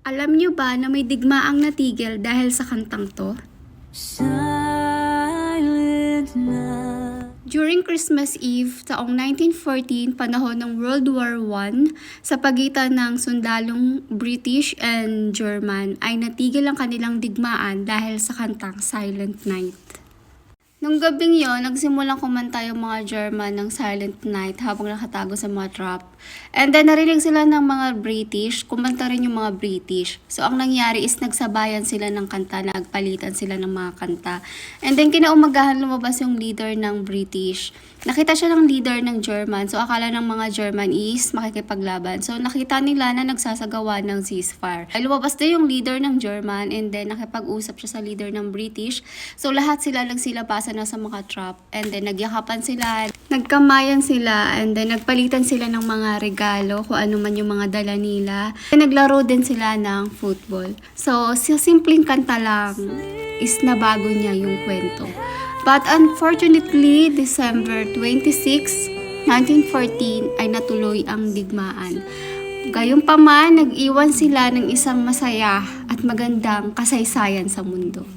Alam niyo ba na may digmaang natigil dahil sa kantang to? Silent night. During Christmas Eve taong 1914, panahon ng World War I, sa pagitan ng sundalong British and German, ay natigil ang kanilang digmaan dahil sa kantang Silent Night. Nung gabing yon, nagsimulang kumanta yung mga German ng Silent Night habang nakatago sa mga trap. And then narinig sila ng mga British, kumanta rin yung mga British. So ang nangyari is nagsabayan sila ng kanta, nagpalitan sila ng mga kanta. And then kinaumagahan lumabas yung leader ng British. Nakita siya ng leader ng German, so akala ng mga German is makikipaglaban. So nakita nila na nagsasagawa ng ceasefire. Ay lumabas din yung leader ng German and then nakipag-usap siya sa leader ng British. So lahat sila nagsilabasan na sa mga trap and then nagyakapan sila, nagkamayan sila and then nagpalitan sila ng mga regalo kung ano man yung mga dala nila. And naglaro din sila ng football. So sa simpleng kanta lang is nabago niya yung kwento. But unfortunately, December 26, 1914 ay natuloy ang digmaan. Gayunpaman, nag-iwan sila ng isang masaya at magandang kasaysayan sa mundo.